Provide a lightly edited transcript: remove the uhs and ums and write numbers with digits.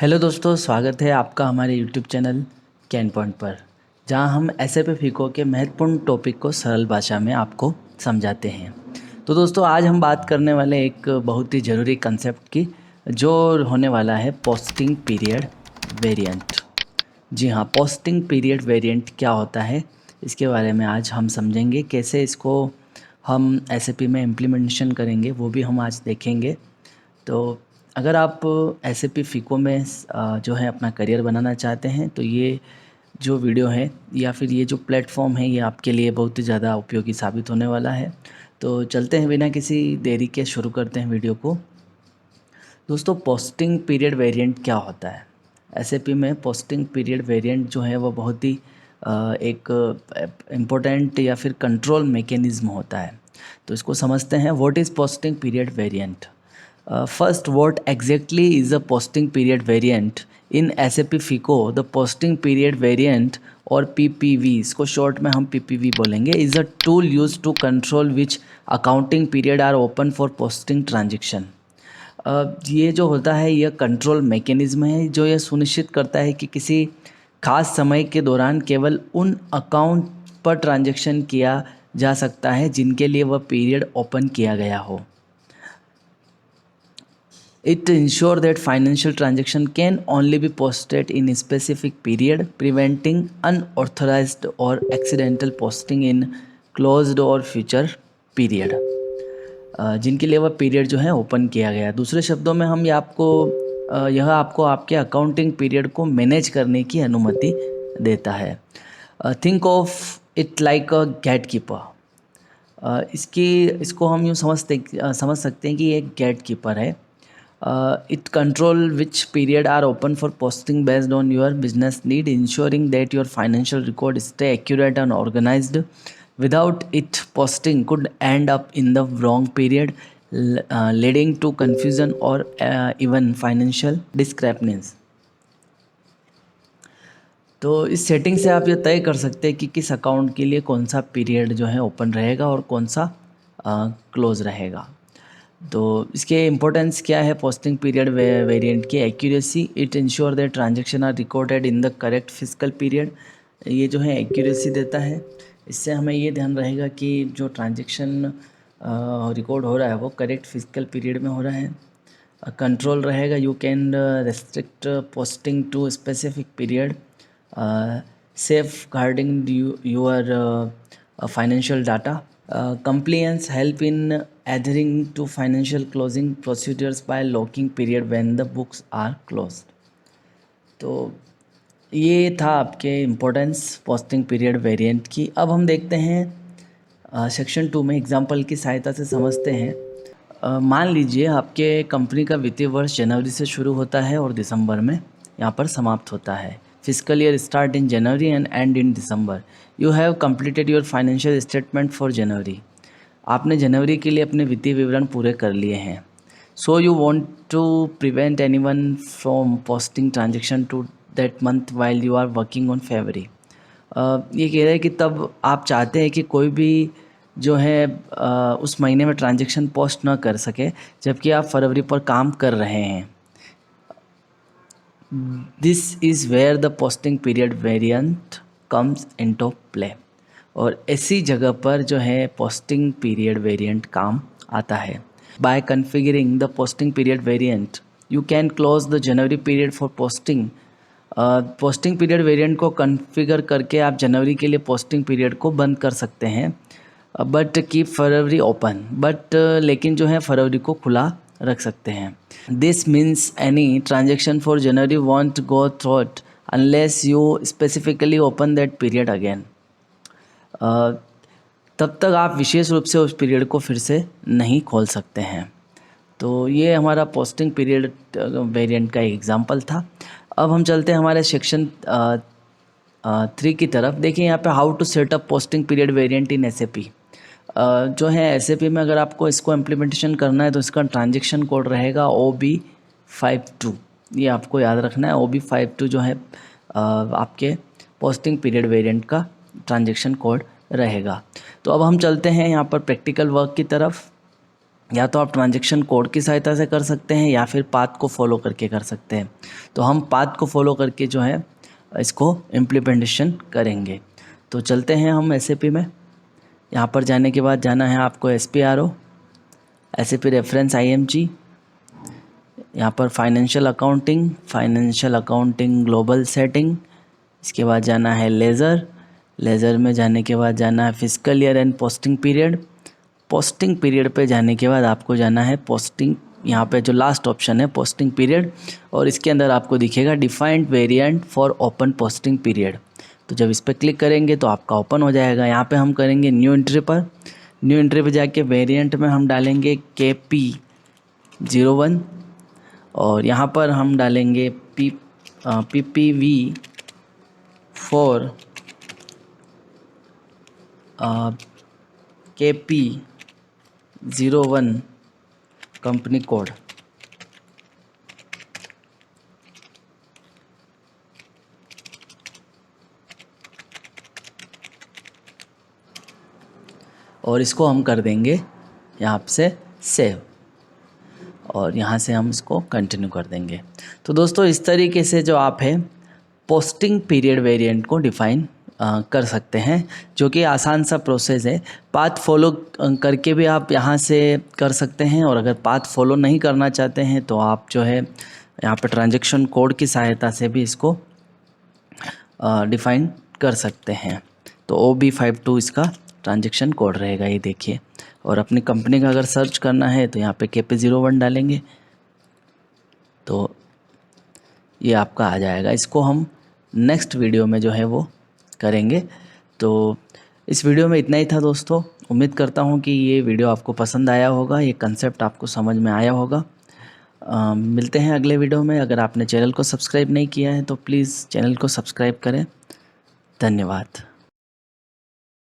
Hello दोस्तों, स्वागत है आपका हमारे यूट्यूब चैनल कैन पॉइंट पर, जहां हम एसएपी फिको के महत्वपूर्ण टॉपिक को सरल भाषा में आपको समझाते हैं। तो दोस्तों, आज हम बात करने वाले एक बहुत ही ज़रूरी कंसेप्ट की, जो होने वाला है पोस्टिंग पीरियड वेरिएंट। जी हाँ, पोस्टिंग पीरियड वेरिएंट क्या होता है, इसके बारे में आज हम समझेंगे। कैसे इसको हम एसएपी में इम्प्लीमेंटेशन करेंगे वो भी हम आज देखेंगे। तो अगर आप एसएपी फिको में जो है अपना करियर बनाना चाहते हैं, तो ये जो वीडियो है या फिर ये जो प्लेटफॉर्म है, ये आपके लिए बहुत ही ज़्यादा उपयोगी साबित होने वाला है। तो चलते हैं, बिना किसी देरी के शुरू करते हैं वीडियो को। दोस्तों, पोस्टिंग पीरियड वेरिएंट क्या होता है? एसएपी में पोस्टिंग पीरियड वेरिएंट जो है वो बहुत ही एक इम्पोर्टेंट या फिर कंट्रोल मैकेनिज्म होता है। तो इसको समझते हैं। What is posting period variant? First, what exactly is a posting period variant? In SAP FICO, the posting period variant और PPV, इसको शॉर्ट में हम PPV बोलेंगे, is a tool used to control which accounting period are open for posting transaction. ये जो होता है, यह कंट्रोल मैकेनिज्म है जो यह सुनिश्चित करता है कि किसी खास समय के दौरान केवल उन अकाउंट पर ट्रांजैक्शन किया जा सकता है जिनके लिए वह पीरियड ओपन किया गया हो। It ensures that financial transaction can only be posted in a specific period, preventing unauthorized or accidental posting in closed or future period, जिनके लिए वह पीरियड जो है ओपन किया गया। दूसरे शब्दों में हम यह आपको आपके अकाउंटिंग पीरियड को मैनेज करने की अनुमति देता है। Think of it like a gate keeper. इसको हम यूँ समझ सकते हैं कि ये एक गेट कीपर है। It control which period are open for posting based on your business need, ensuring that your financial record stay accurate and organized. Without it, posting could end up in the wrong period, leading to confusion or even financial discrepancies. तो इस setting से आप ये तय कर सकते हैं कि किस अकाउंट के लिए कौन सा पीरियड जो है ओपन रहेगा और कौन सा क्लोज रहेगा। तो इसके इम्पोर्टेंस क्या है पोस्टिंग पीरियड वेरिएंट की? Accuracy, it ensure that transaction are recorded in the correct fiscal period. ये जो है एक्यूरेसी देता है। इससे हमें ये ध्यान रहेगा कि जो ट्रांजैक्शन रिकॉर्ड हो रहा है वो करेक्ट फिजिकल पीरियड में हो रहा है। कंट्रोल रहेगा, you can restrict posting to specific period, safeguarding your financial data. Compliance help in adhering to financial closing procedures by locking period when the books are closed. तो ये था आपके importance posting period variant की। अब हम देखते हैं section 2 में एग्जांपल की सहायता से समझते हैं। मान लीजिए आपके कंपनी का वित्तीय वर्ष जनवरी से शुरू होता है और दिसंबर में यहाँ पर समाप्त होता है। Physical year start in January and and in December. You have completed your financial statement for January. आपने जनवरी के लिए अपने वित्तीय विवरण पूरे कर लिए हैं। So you want to prevent anyone from posting transaction to that month while you are working on February. ये कह रहे हैं कि तब आप चाहते हैं कि कोई भी जो है उस महीने में ट्रांजैक्शन पोस्ट ना कर सके जबकि आप फरवरी पर काम कर रहे हैं। This is where the posting period variant comes into play. और ऐसी जगह पर जो है पोस्टिंग पीरियड वेरिएंट काम आता है। By configuring the posting period variant you can close the January period for posting. Posting period variant को कॉन्फ़िगर करके आप जनवरी के लिए पोस्टिंग पीरियड को बंद कर सकते हैं, बट कीप फरवरी ओपन। लेकिन जो है फरवरी को खुला रख सकते हैं। This means any transaction for January won't go through unless you specifically open that period again. तब तक आप विशेष रूप से उस पीरियड को फिर से नहीं खोल सकते हैं। तो ये हमारा पोस्टिंग पीरियड वेरिएंट का एक एग्जांपल था। अब हम चलते हैं हमारे सेक्शन 3 की तरफ। देखिए यहाँ पे how to set up posting period variant in SAP. जो है एसएपी में अगर आपको इसको इम्प्लीमेंटेशन करना है तो इसका ट्रांजेक्शन कोड रहेगा OB52। ये आपको याद रखना है। OB52 जो है आपके पोस्टिंग पीरियड वेरिएंट का ट्रांजेक्शन कोड रहेगा। तो अब हम चलते हैं यहाँ पर प्रैक्टिकल वर्क की तरफ। या तो आप ट्रांजैक्शन कोड की सहायता से कर सकते हैं या फिर पाथ को फॉलो करके कर सकते हैं। तो हम पाथ को फॉलो करके जो है इसको इम्प्लीमेंटेशन करेंगे। तो चलते हैं हम SAP में। यहाँ पर जाने के बाद जाना है आपको SPRO, SAP रेफरेंस IMG, यहाँ पर फाइनेंशियल अकाउंटिंग ग्लोबल सेटिंग। इसके बाद जाना है लेज़र में जाने के बाद जाना है physical year and posting period पे जाने के बाद आपको जाना है पोस्टिंग, यहाँ पे जो लास्ट ऑप्शन है पोस्टिंग पीरियड, और इसके अंदर आपको दिखेगा defined variant for open posting period. तो जब इस पर क्लिक करेंगे तो आपका ओपन हो जाएगा। यहाँ पे हम करेंगे न्यू एंट्री पे जाके वेरिएंट में हम डालेंगे KP01 और यहाँ पर हम डालेंगे PPV for KP01 company code. और इसको हम कर देंगे यहाँ से सेव और यहाँ से हम इसको कंटिन्यू कर देंगे। तो दोस्तों इस तरीके से जो आप है पोस्टिंग पीरियड वेरिएंट को डिफ़ाइन कर सकते हैं, जो कि आसान सा प्रोसेस है। पाथ फॉलो करके भी आप यहाँ से कर सकते हैं, और अगर पाथ फॉलो नहीं करना चाहते हैं तो आप जो है यहाँ पे ट्रांजैक्शन कोड की सहायता से भी इसको डिफ़ाइन कर सकते हैं। तो OB52 इसका ट्रांजैक्शन कोड रहेगा, ये देखिए। और अपनी कंपनी का अगर सर्च करना है तो यहाँ पे KP01 डालेंगे तो ये आपका आ जाएगा। इसको हम नेक्स्ट वीडियो में जो है वो करेंगे। तो इस वीडियो में इतना ही था दोस्तों। उम्मीद करता हूँ कि ये वीडियो आपको पसंद आया होगा, ये कंसेप्ट आपको समझ में आया होगा। मिलते हैं अगले वीडियो में। अगर आपने चैनल को सब्सक्राइब नहीं किया है तो प्लीज़ चैनल को सब्सक्राइब करें। धन्यवाद।